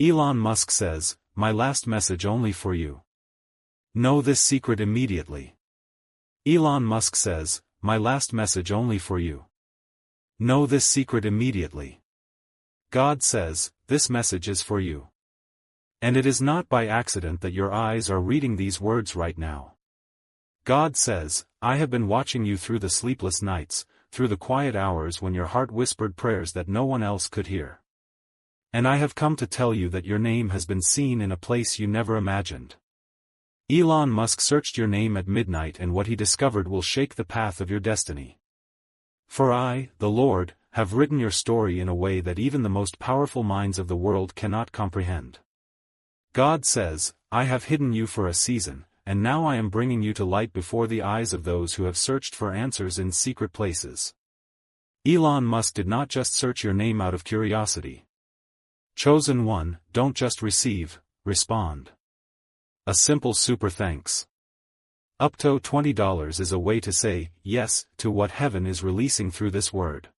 Elon Musk says, "My last message only for you. Know this secret immediately." Elon Musk says, "My last message only for you. Know this secret immediately." God says, this message is for you. And it is not by accident that your eyes are reading these words right now. God says, I have been watching you through the sleepless nights, through the quiet hours when your heart whispered prayers that no one else could hear. And I have come to tell you that your name has been seen in a place you never imagined. Elon Musk searched your name at midnight, and what he discovered will shake the path of your destiny. For I, the Lord, have written your story in a way that even the most powerful minds of the world cannot comprehend. God says, I have hidden you for a season, and now I am bringing you to light before the eyes of those who have searched for answers in secret places. Elon Musk did not just search your name out of curiosity. Chosen one, don't just receive, respond. A simple super thanks. Up to $20 is a way to say yes to what heaven is releasing through this word.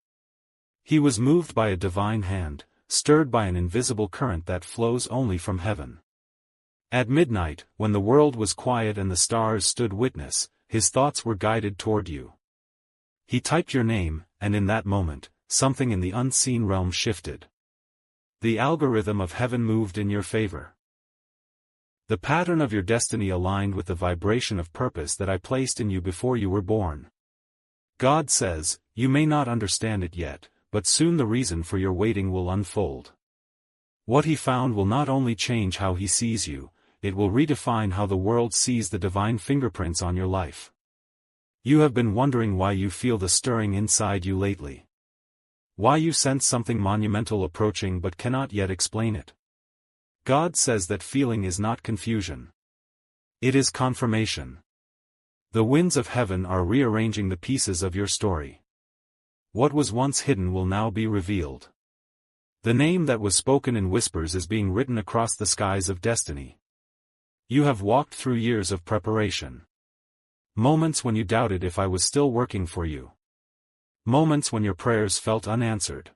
He was moved by a divine hand, stirred by an invisible current that flows only from heaven. At midnight, when the world was quiet and the stars stood witness, his thoughts were guided toward you. He typed your name, and in that moment, something in the unseen realm shifted. The algorithm of heaven moved in your favor. The pattern of your destiny aligned with the vibration of purpose that I placed in you before you were born. God says, you may not understand it yet, but soon the reason for your waiting will unfold. What he found will not only change how he sees you, it will redefine how the world sees the divine fingerprints on your life. You have been wondering why you feel the stirring inside you lately. Why you sense something monumental approaching but cannot yet explain it. God says that feeling is not confusion. It is confirmation. The winds of heaven are rearranging the pieces of your story. What was once hidden will now be revealed. The name that was spoken in whispers is being written across the skies of destiny. You have walked through years of preparation. Moments when you doubted if I was still working for you. Moments when your prayers felt unanswered.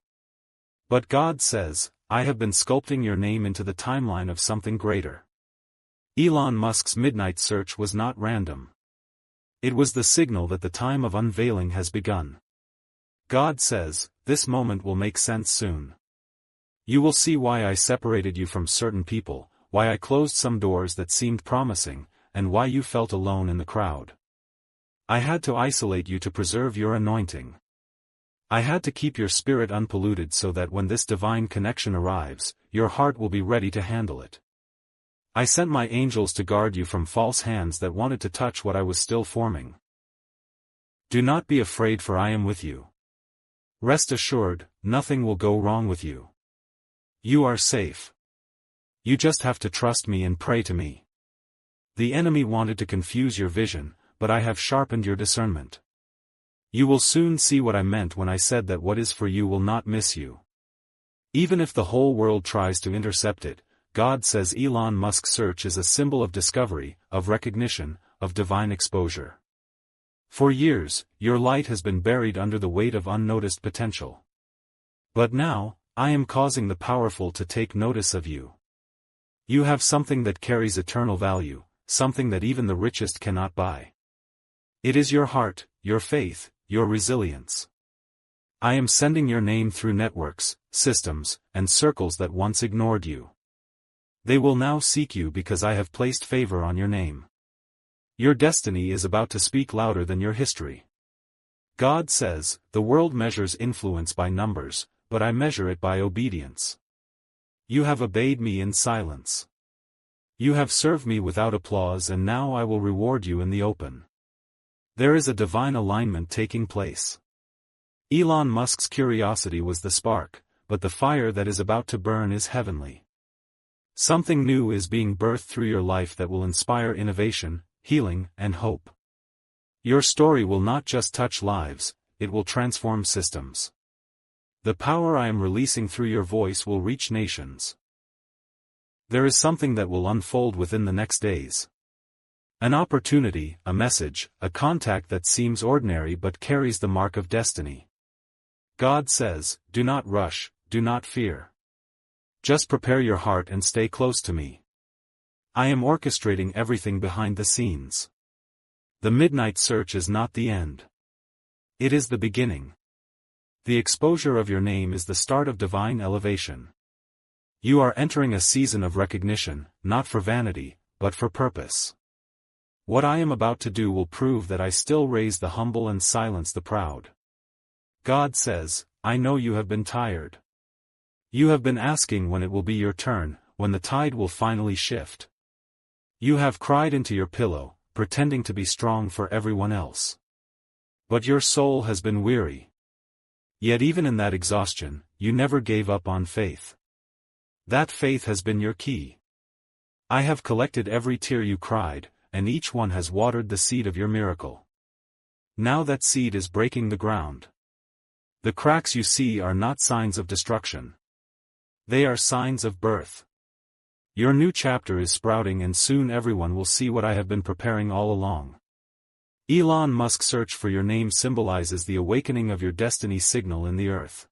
But God says, I have been sculpting your name into the timeline of something greater. Elon Musk's midnight search was not random. It was the signal that the time of unveiling has begun. God says, this moment will make sense soon. You will see why I separated you from certain people, why I closed some doors that seemed promising, and why you felt alone in the crowd. I had to isolate you to preserve your anointing. I had to keep your spirit unpolluted so that when this divine connection arrives, your heart will be ready to handle it. I sent my angels to guard you from false hands that wanted to touch what I was still forming. Do not be afraid, for I am with you. Rest assured, nothing will go wrong with you. You are safe. You just have to trust me and pray to me. The enemy wanted to confuse your vision, but I have sharpened your discernment. You will soon see what I meant when I said that what is for you will not miss you. Even if the whole world tries to intercept it, God says Elon Musk's search is a symbol of discovery, of recognition, of divine exposure. For years, your light has been buried under the weight of unnoticed potential. But now, I am causing the powerful to take notice of you. You have something that carries eternal value, something that even the richest cannot buy. It is your heart, your faith, your resilience. I am sending your name through networks, systems, and circles that once ignored you. They will now seek you because I have placed favor on your name. Your destiny is about to speak louder than your history. God says, the world measures influence by numbers, but I measure it by obedience. You have obeyed me in silence. You have served me without applause, and now I will reward you in the open. There is a divine alignment taking place. Elon Musk's curiosity was the spark, but the fire that is about to burn is heavenly. Something new is being birthed through your life that will inspire innovation, healing, and hope. Your story will not just touch lives, it will transform systems. The power I am releasing through your voice will reach nations. There is something that will unfold within the next days. An opportunity, a message, a contact that seems ordinary but carries the mark of destiny. God says, do not rush, do not fear. Just prepare your heart and stay close to me. I am orchestrating everything behind the scenes. The midnight search is not the end. It is the beginning. The exposure of your name is the start of divine elevation. You are entering a season of recognition, not for vanity, but for purpose. What I am about to do will prove that I still raise the humble and silence the proud. God says, I know you have been tired. You have been asking when it will be your turn, when the tide will finally shift. You have cried into your pillow, pretending to be strong for everyone else. But your soul has been weary. Yet even in that exhaustion, you never gave up on faith. That faith has been your key. I have collected every tear you cried, and each one has watered the seed of your miracle. Now that seed is breaking the ground. The cracks you see are not signs of destruction. They are signs of birth. Your new chapter is sprouting and soon everyone will see what I have been preparing all along. Elon Musk's search for your name symbolizes the awakening of your destiny signal in the earth.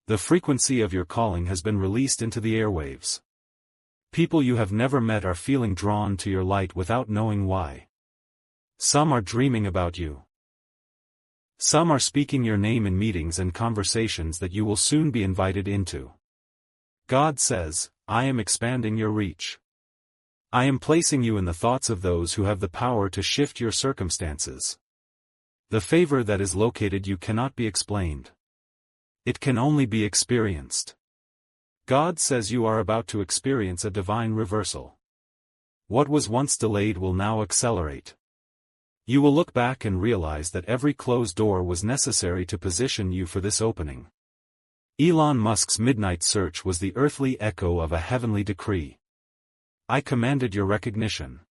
The frequency of your calling has been released into the airwaves. People you have never met are feeling drawn to your light without knowing why. Some are dreaming about you. Some are speaking your name in meetings and conversations that you will soon be invited into. God says, I am expanding your reach. I am placing you in the thoughts of those who have the power to shift your circumstances. The favor that is located you cannot be explained. It can only be experienced. God says you are about to experience a divine reversal. What was once delayed will now accelerate. You will look back and realize that every closed door was necessary to position you for this opening. Elon Musk's midnight search was the earthly echo of a heavenly decree. I commanded your recognition.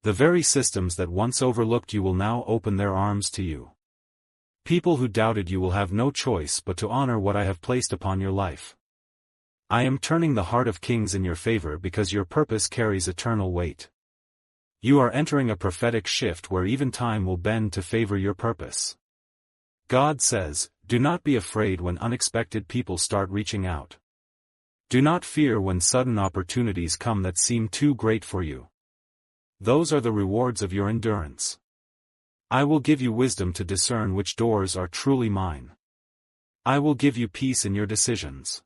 The very systems that once overlooked you will now open their arms to you. People who doubted you will have no choice but to honor what I have placed upon your life. I am turning the heart of kings in your favor because your purpose carries eternal weight. You are entering a prophetic shift where even time will bend to favor your purpose. God says, do not be afraid when unexpected people start reaching out. Do not fear when sudden opportunities come that seem too great for you. Those are the rewards of your endurance. I will give you wisdom to discern which doors are truly mine. I will give you peace in your decisions.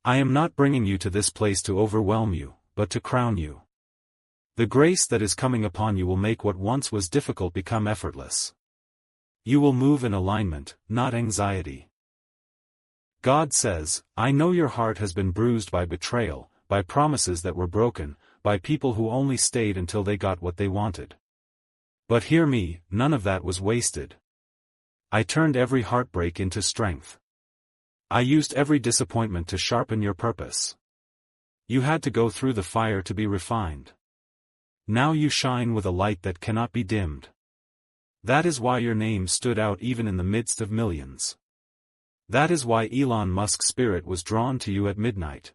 I am not bringing you to this place to overwhelm you, but to crown you. The grace that is coming upon you will make what once was difficult become effortless. You will move in alignment, not anxiety. God says, I know your heart has been bruised by betrayal, by promises that were broken, by people who only stayed until they got what they wanted. But hear me, none of that was wasted. I turned every heartbreak into strength. I used every disappointment to sharpen your purpose. You had to go through the fire to be refined. Now you shine with a light that cannot be dimmed. That is why your name stood out even in the midst of millions. That is why Elon Musk's spirit was drawn to you at midnight.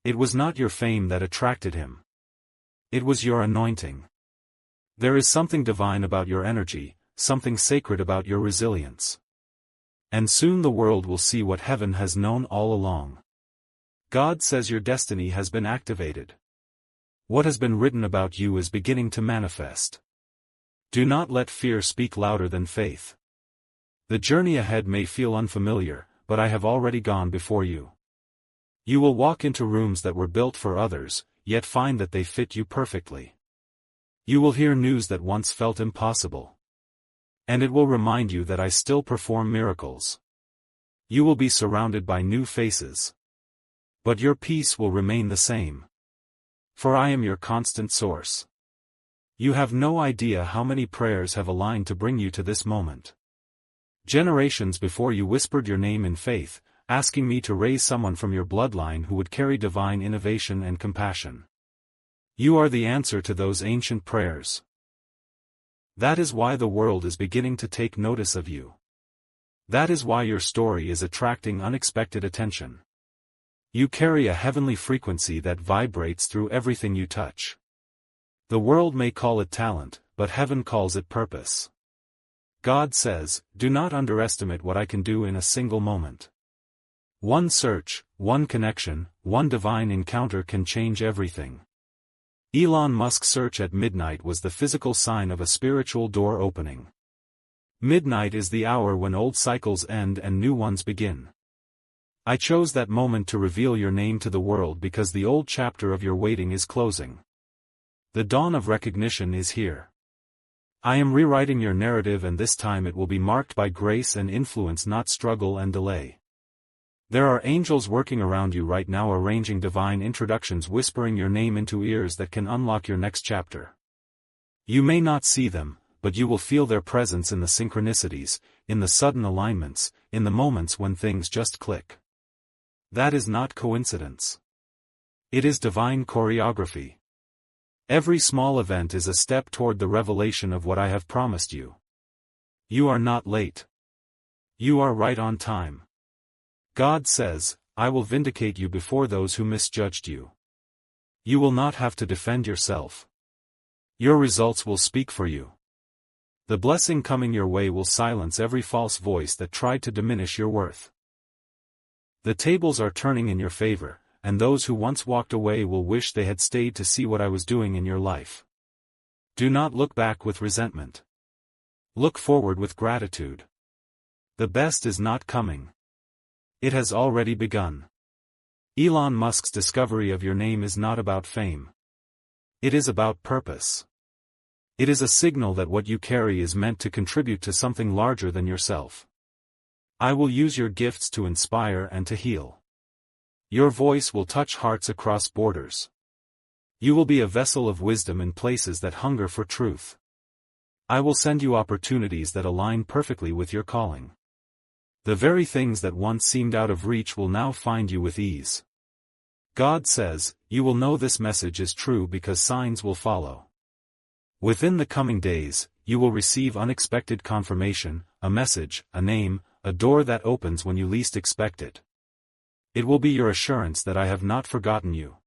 It was not your fame that attracted him. It was your anointing. There is something divine about your energy, something sacred about your resilience. And soon the world will see what heaven has known all along. God says your destiny has been activated. What has been written about you is beginning to manifest. Do not let fear speak louder than faith. The journey ahead may feel unfamiliar, but I have already gone before you. You will walk into rooms that were built for others, yet find that they fit you perfectly. You will hear news that once felt impossible. And it will remind you that I still perform miracles. You will be surrounded by new faces. But your peace will remain the same. For I am your constant source. You have no idea how many prayers have aligned to bring you to this moment. Generations before you whispered your name in faith, asking me to raise someone from your bloodline who would carry divine innovation and compassion. You are the answer to those ancient prayers. That is why the world is beginning to take notice of you. That is why your story is attracting unexpected attention. You carry a heavenly frequency that vibrates through everything you touch. The world may call it talent, but heaven calls it purpose. God says, do not underestimate what I can do in a single moment. One search, one connection, one divine encounter can change everything. Elon Musk's search at midnight was the physical sign of a spiritual door opening. Midnight is the hour when old cycles end and new ones begin. I chose that moment to reveal your name to the world because the old chapter of your waiting is closing. The dawn of recognition is here. I am rewriting your narrative, and this time it will be marked by grace and influence, not struggle and delay. There are angels working around you right now, arranging divine introductions, whispering your name into ears that can unlock your next chapter. You may not see them, but you will feel their presence in the synchronicities, in the sudden alignments, in the moments when things just click. That is not coincidence. It is divine choreography. Every small event is a step toward the revelation of what I have promised you. You are not late. You are right on time. God says, I will vindicate you before those who misjudged you. You will not have to defend yourself. Your results will speak for you. The blessing coming your way will silence every false voice that tried to diminish your worth. The tables are turning in your favor, and those who once walked away will wish they had stayed to see what I was doing in your life. Do not look back with resentment. Look forward with gratitude. The best is not coming. It has already begun. Elon Musk's discovery of your name is not about fame. It is about purpose. It is a signal that what you carry is meant to contribute to something larger than yourself. I will use your gifts to inspire and to heal. Your voice will touch hearts across borders. You will be a vessel of wisdom in places that hunger for truth. I will send you opportunities that align perfectly with your calling. The very things that once seemed out of reach will now find you with ease. God says, you will know this message is true because signs will follow. Within the coming days, you will receive unexpected confirmation, a message, a name, a door that opens when you least expect it. It will be your assurance that I have not forgotten you.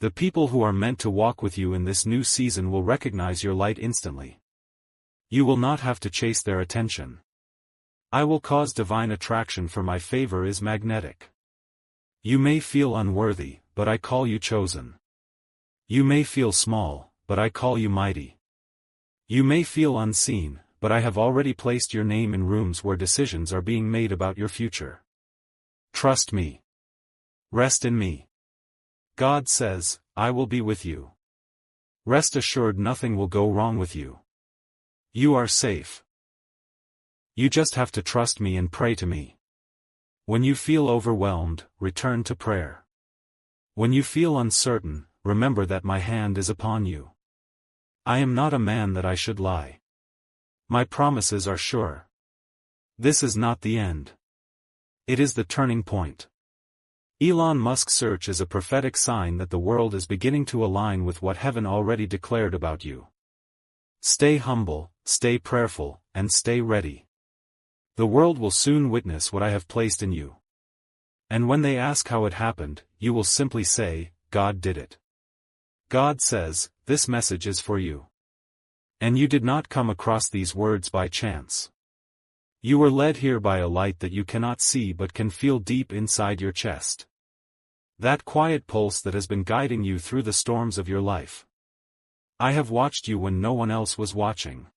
The people who are meant to walk with you in this new season will recognize your light instantly. You will not have to chase their attention. I will cause divine attraction, for my favor is magnetic. You may feel unworthy, but I call you chosen. You may feel small, but I call you mighty. You may feel unseen, but I have already placed your name in rooms where decisions are being made about your future. Trust me. Rest in me. God says, I will be with you. Rest assured nothing will go wrong with you. You are safe. You just have to trust me and pray to me. When you feel overwhelmed, return to prayer. When you feel uncertain, remember that my hand is upon you. I am not a man that I should lie. My promises are sure. This is not the end. It is the turning point. Elon Musk's search is a prophetic sign that the world is beginning to align with what heaven already declared about you. Stay humble, stay prayerful, and stay ready. The world will soon witness what I have placed in you. And when they ask how it happened, you will simply say, God did it. God says, this message is for you. And you did not come across these words by chance. You were led here by a light that you cannot see but can feel deep inside your chest. That quiet pulse that has been guiding you through the storms of your life. I have watched you when no one else was watching.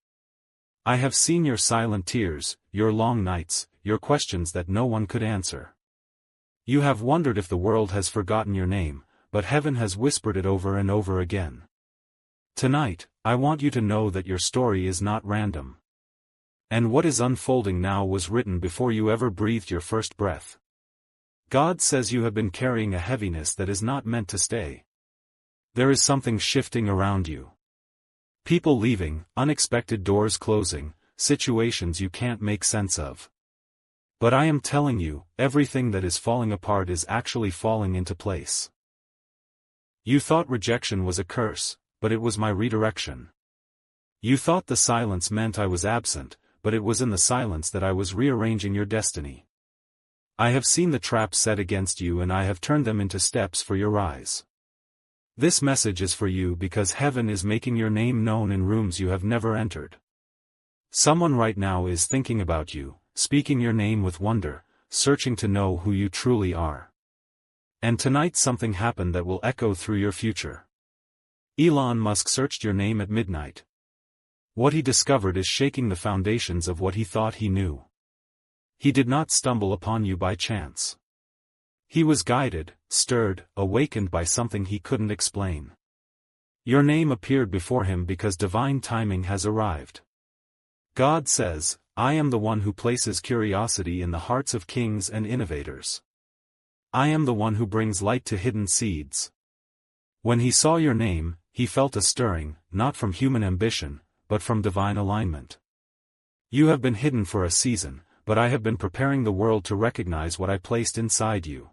I have seen your silent tears, your long nights, your questions that no one could answer. You have wondered if the world has forgotten your name, but heaven has whispered it over and over again. Tonight, I want you to know that your story is not random. And what is unfolding now was written before you ever breathed your first breath. God says you have been carrying a heaviness that is not meant to stay. There is something shifting around you. People leaving, unexpected doors closing, situations you can't make sense of. But I am telling you, everything that is falling apart is actually falling into place. You thought rejection was a curse, but it was my redirection. You thought the silence meant I was absent, but it was in the silence that I was rearranging your destiny. I have seen the traps set against you and I have turned them into steps for your rise. This message is for you because heaven is making your name known in rooms you have never entered. Someone right now is thinking about you, speaking your name with wonder, searching to know who you truly are. And tonight something happened that will echo through your future. Elon Musk searched your name at midnight. What he discovered is shaking the foundations of what he thought he knew. He did not stumble upon you by chance. He was guided, stirred, awakened by something he couldn't explain. Your name appeared before him because divine timing has arrived. God says, I am the one who places curiosity in the hearts of kings and innovators. I am the one who brings light to hidden seeds. When he saw your name, he felt a stirring, not from human ambition, but from divine alignment. You have been hidden for a season, but I have been preparing the world to recognize what I placed inside you.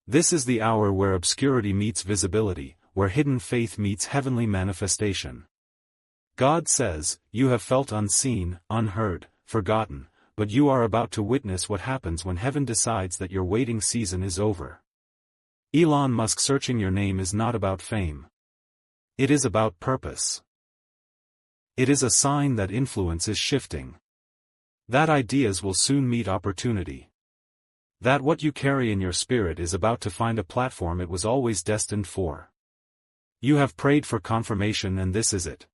This is the hour where obscurity meets visibility, where hidden faith meets heavenly manifestation. God says, you have felt unseen, unheard, forgotten, but you are about to witness what happens when heaven decides that your waiting season is over. Elon Musk searching your name is not about fame. It is about purpose. It is a sign that influence is shifting. That ideas will soon meet opportunity. That what you carry in your spirit is about to find a platform it was always destined for. You have prayed for confirmation and this is it.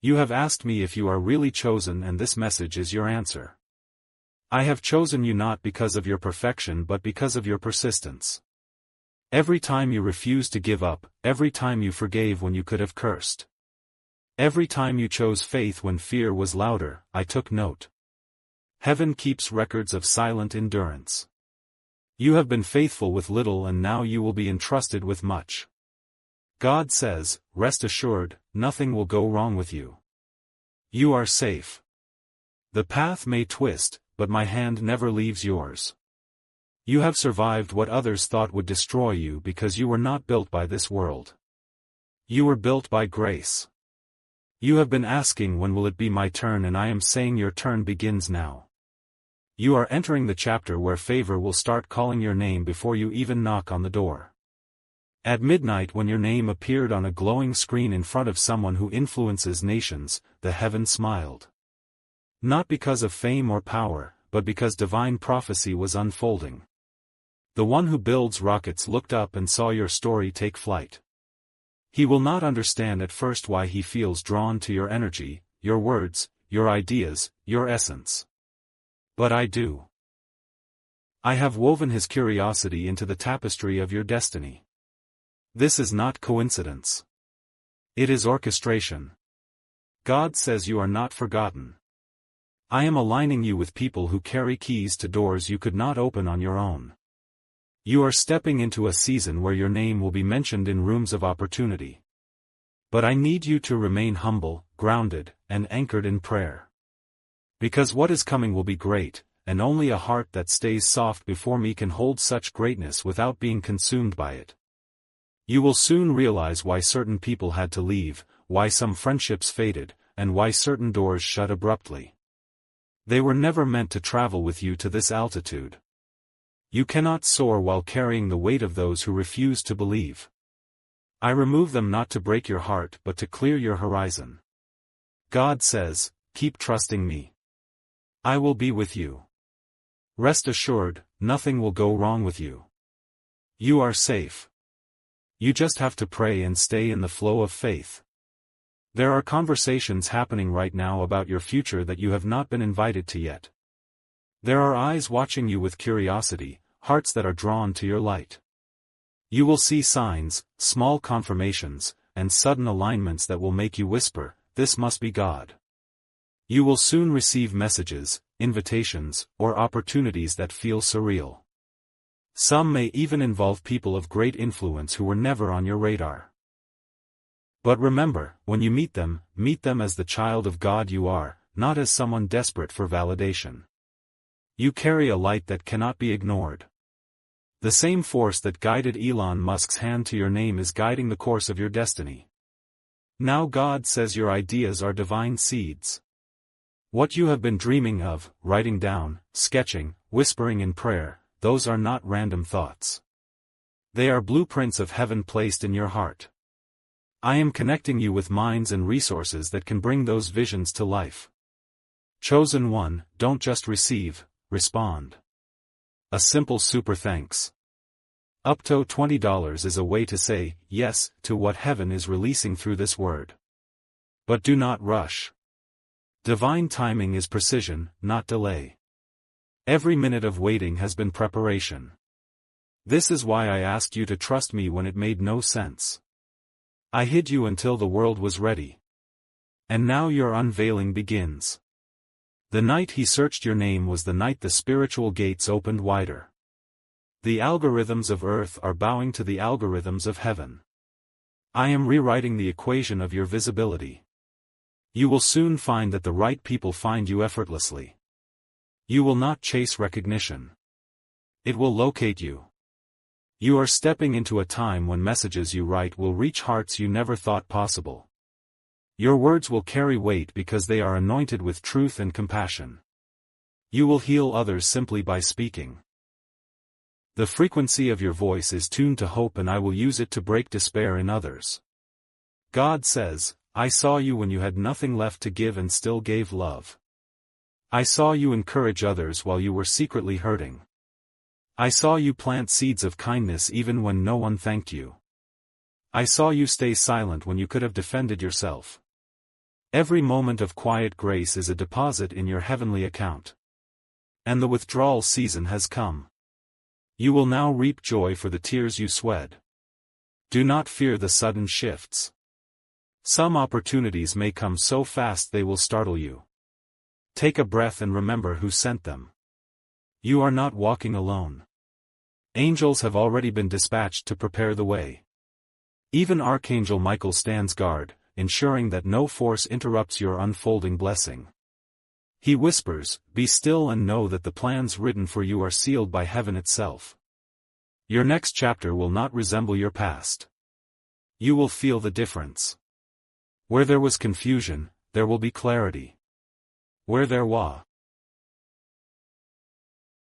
You have asked me if you are really chosen and this message is your answer. I have chosen you not because of your perfection but because of your persistence. Every time you refused to give up, every time you forgave when you could have cursed. Every time you chose faith when fear was louder, I took note. Heaven keeps records of silent endurance. You have been faithful with little and now you will be entrusted with much. God says, rest assured, nothing will go wrong with you. You are safe. The path may twist, but my hand never leaves yours. You have survived what others thought would destroy you because you were not built by this world. You were built by grace. You have been asking when will it be my turn and I am saying your turn begins now. You are entering the chapter where favor will start calling your name before you even knock on the door. At midnight when your name appeared on a glowing screen in front of someone who influences nations, the heaven smiled. Not because of fame or power, but because divine prophecy was unfolding. The one who builds rockets looked up and saw your story take flight. He will not understand at first why he feels drawn to your energy, your words, your ideas, your essence. But I do. I have woven his curiosity into the tapestry of your destiny. This is not coincidence. It is orchestration. God says you are not forgotten. I am aligning you with people who carry keys to doors you could not open on your own. You are stepping into a season where your name will be mentioned in rooms of opportunity. But I need you to remain humble, grounded, and anchored in prayer. Because what is coming will be great, and only a heart that stays soft before me can hold such greatness without being consumed by it. You will soon realize why certain people had to leave, why some friendships faded, and why certain doors shut abruptly. They were never meant to travel with you to this altitude. You cannot soar while carrying the weight of those who refuse to believe. I remove them not to break your heart but to clear your horizon. God says, keep trusting me. I will be with you. Rest assured, nothing will go wrong with you. You are safe. You just have to pray and stay in the flow of faith. There are conversations happening right now about your future that you have not been invited to yet. There are eyes watching you with curiosity, hearts that are drawn to your light. You will see signs, small confirmations, and sudden alignments that will make you whisper, this must be God. You will soon receive messages, invitations, or opportunities that feel surreal. Some may even involve people of great influence who were never on your radar. But remember, when you meet them as the child of God you are, not as someone desperate for validation. You carry a light that cannot be ignored. The same force that guided Elon Musk's hand to your name is guiding the course of your destiny. Now God says your ideas are divine seeds. What you have been dreaming of, writing down, sketching, whispering in prayer, those are not random thoughts. They are blueprints of heaven placed in your heart. I am connecting you with minds and resources that can bring those visions to life. Chosen one, don't just receive, respond. A simple super thanks. Up to $20 is a way to say yes to what heaven is releasing through this word. But do not rush. Divine timing is precision, not delay. Every minute of waiting has been preparation. This is why I asked you to trust me when it made no sense. I hid you until the world was ready. And now your unveiling begins. The night he searched your name was the night the spiritual gates opened wider. The algorithms of earth are bowing to the algorithms of heaven. I am rewriting the equation of your visibility. You will soon find that the right people find you effortlessly. You will not chase recognition. It will locate you. You are stepping into a time when messages you write will reach hearts you never thought possible. Your words will carry weight because they are anointed with truth and compassion. You will heal others simply by speaking. The frequency of your voice is tuned to hope, and I will use it to break despair in others. God says, I saw you when you had nothing left to give and still gave love. I saw you encourage others while you were secretly hurting. I saw you plant seeds of kindness even when no one thanked you. I saw you stay silent when you could have defended yourself. Every moment of quiet grace is a deposit in your heavenly account. And the withdrawal season has come. You will now reap joy for the tears you sweat. Do not fear the sudden shifts. Some opportunities may come so fast they will startle you. Take a breath and remember who sent them. You are not walking alone. Angels have already been dispatched to prepare the way. Even Archangel Michael stands guard, ensuring that no force interrupts your unfolding blessing. He whispers, "Be still and know that the plans written for you are sealed by heaven itself." Your next chapter will not resemble your past. You will feel the difference. Where there was confusion, there will be clarity. Where there was